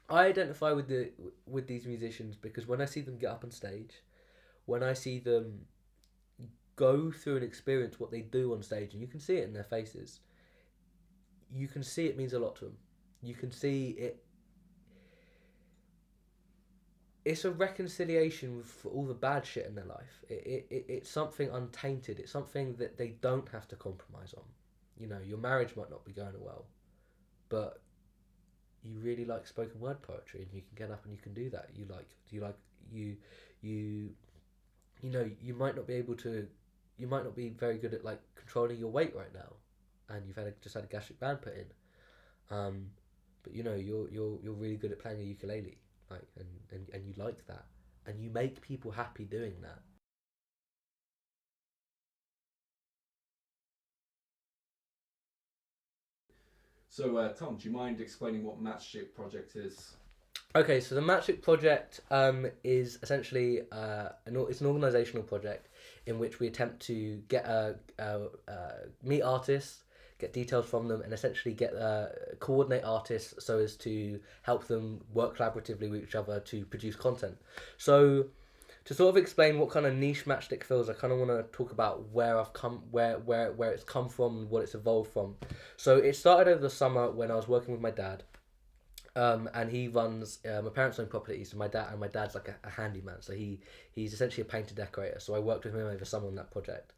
I identify with these musicians because when I see them get up on stage, when I see them go through and experience what they do on stage, and you can see it in their faces, you can see it means a lot to them. You can see it. It's a reconciliation with all the bad shit in their life. It's something untainted. It's something that they don't have to compromise on. You know, your marriage might not be going well, but you really like spoken word poetry, and you can get up and you can do that. You you you know, you might not be able to, you might not be very good at like controlling your weight right now, and just had a gastric band put in. Um, but you know, you're really good at playing a ukulele, like, and you like that, and you make people happy doing that. So, Tom, do you mind explaining what Matchstick Project is? Okay, so the Matchstick Project is essentially it's an organisational project in which we attempt to meet artists, get details from them, and essentially get coordinate artists so as to help them work collaboratively with each other to produce content. So to sort of explain what kind of niche Matchstick feels, I kind of want to talk about where I've come, where it's come from, and what it's evolved from. So it started over the summer when I was working with my dad, and he runs my parents own property. So my dad's like a handyman. So he's essentially a painter decorator. So I worked with him over summer on that project.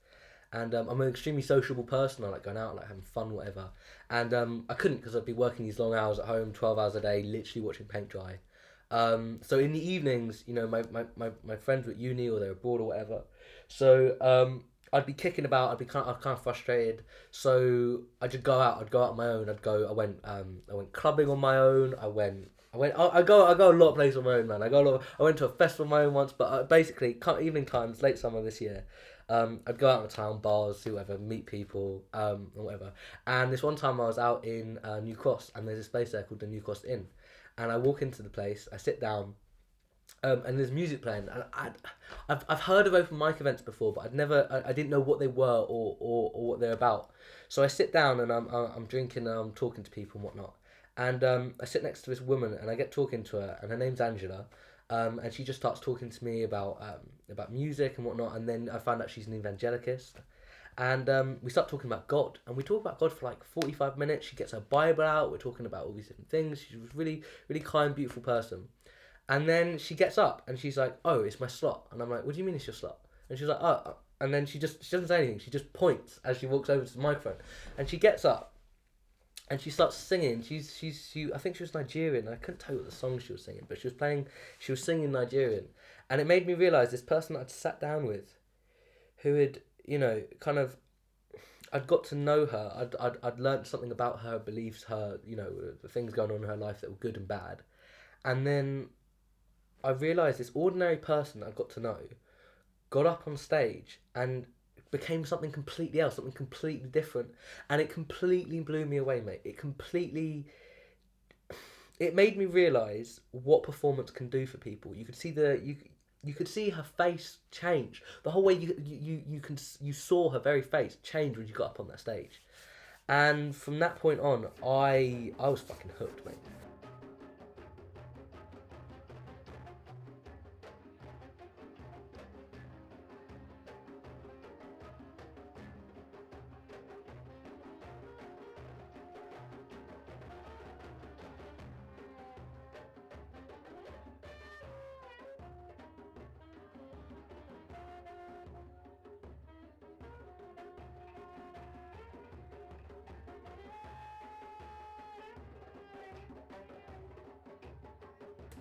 And I'm an extremely sociable person. I like going out, like having fun, whatever. And I couldn't because I'd be working these long hours at home, 12 hours a day, literally watching paint dry. So in the evenings, you know, my friends were at uni or they're abroad or whatever. So I'd be kicking about. I'd kind of frustrated. So I'd just go out. I'd go out on my own. I went clubbing on my own. I go a lot of places on my own, man. I went to a festival on my own once, but basically evening times, late summer this year. I'd go out in the town, bars, see whatever, meet people, or whatever. And this one time I was out in New Cross, and there's this place there called the New Cross Inn. And I walk into the place, I sit down, and there's music playing. And I've heard of open mic events before, but I didn't know what they were or what they're about. So I sit down and I'm drinking and I'm talking to people and whatnot. And I sit next to this woman and I get talking to her, and her name's Angela. And she just starts talking to me about music and whatnot. And then I find out she's an evangelicist. And we start talking about God, and we talk about God for like 45 minutes. She gets her Bible out. We're talking about all these different things. She's a really, really kind, beautiful person. And then she gets up and she's like, "Oh, it's my slot." And I'm like, "What do you mean it's your slot?" And she's like, "Oh." And then she doesn't say anything. She just points as she walks over to the microphone, and she gets up and she starts singing. She I think she was Nigerian. I couldn't tell you what the song she was singing, but she was singing Nigerian, and it made me realize this person that I'd sat down with, who had, you know, kind of, I'd got to know her. I'd learned something about her beliefs, her, you know, the things going on in her life that were good and bad. And then I realised this ordinary person I got to know got up on stage and became something completely else, something completely different, and it completely blew me away, mate. It made me realise what performance can do for people. You could see her face change. The whole way you saw her very face change when you got up on that stage. And from that point on, I was fucking hooked, mate.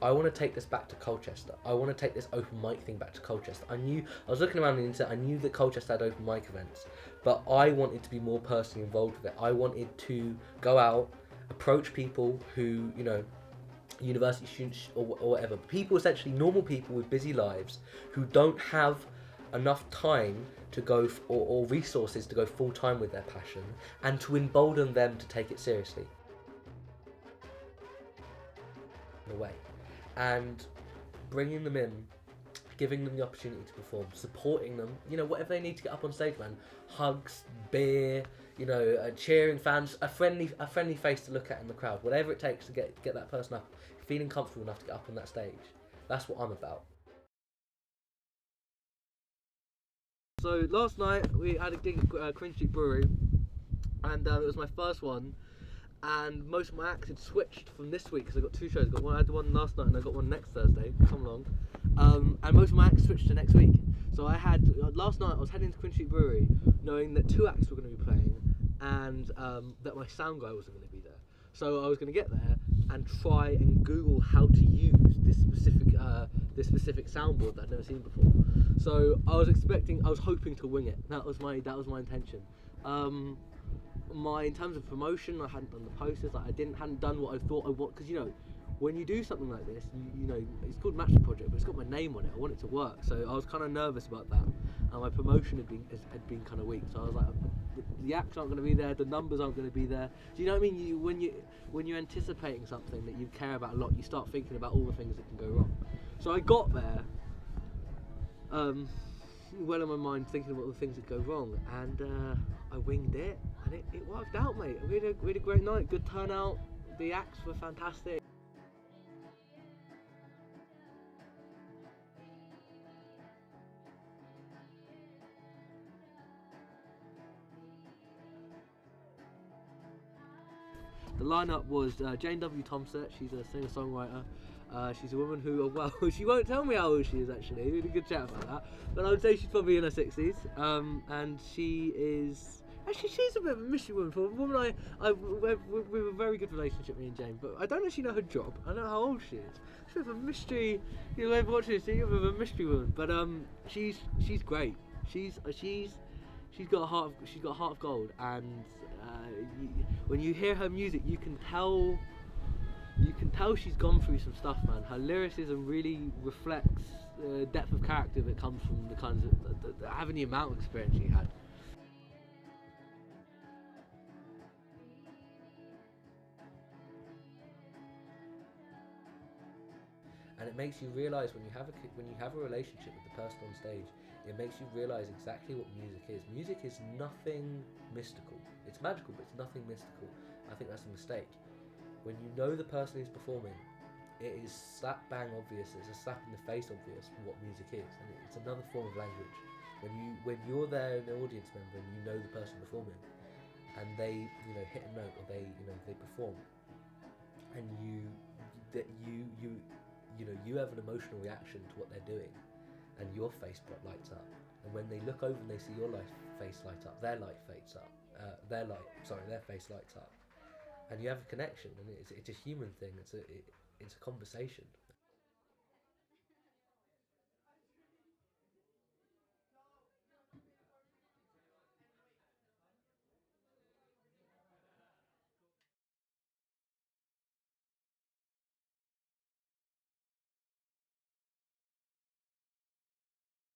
I want to take this back to Colchester. I want to take this open mic thing back to Colchester. I was looking around the internet. I knew that Colchester had open mic events, but I wanted to be more personally involved with it. I wanted to go out, approach people who, you know, university students or whatever, people, essentially normal people with busy lives who don't have enough time to or resources to go full time with their passion, and to embolden them to take it seriously in a way, and bringing them in, giving them the opportunity to perform, supporting them, you know, whatever they need to get up on stage, man. Hugs, beer, you know, cheering fans, a friendly face to look at in the crowd, whatever it takes to get that person up, feeling comfortable enough to get up on that stage. That's what I'm about. So last night we had a gig at Queen Street Brewery, and it was my first one. And most of my acts had switched from this week because I got two shows. I had one last night and I got one next Thursday. Come along. And most of my acts switched to next week. So I had last night I was heading to Queen Street Brewery, knowing that two acts were going to be playing, and that my sound guy wasn't going to be there. So I was going to get there and try and Google how to use this specific soundboard that I'd never seen before. So I was hoping to wing it. That was my intention. In terms of promotion, I hadn't done the posters. Like hadn't done what I thought I would, because you know, when you do something like this, you know, it's called Matchstick Project, but it's got my name on it. I want it to work, so I was kind of nervous about that. And my promotion had been kind of weak, so I was like, the acts aren't going to be there, the numbers aren't going to be there. Do you know what I mean? When you're anticipating something that you care about a lot, you start thinking about all the things that can go wrong. So I got there, well in my mind, thinking about all the things that go wrong, and I winged it, and it worked out, mate. We had a great night, good turnout, the acts were fantastic. The lineup was Jane W. Thompson. She's a singer-songwriter. She's a woman who, well, she won't tell me how old she is actually. We had a good chat about that. But I would say she's probably in her 60s. And she is... Actually, she's a bit of a mystery woman. For a woman we have a very good relationship, me and Jane. But I don't actually know her job. I don't know how old she is. She's a bit of a mystery... You know, watching this, she's a bit of a mystery woman. But she's great. She's got a heart of gold, and when you hear her music, you can tell she's gone through some stuff, man. Her lyricism really reflects the depth of character that comes from the kinds of having the amount of experience she had. And it makes you realise when you have a relationship with the person on stage, it makes you realise exactly what music is. Music is nothing mystical. It's magical, but it's nothing mystical. I think that's a mistake. When you know the person who's performing, it is slap bang obvious. It's a slap in the face obvious what music is, and it's another form of language. When you're there, an audience member, and you know the person performing, and they hit a note, or they perform, and you have an emotional reaction to what they're doing, and your face lights up. And when they look over and they see your face light up, their face lights up, and you have a connection. And it's a human thing. It's a conversation.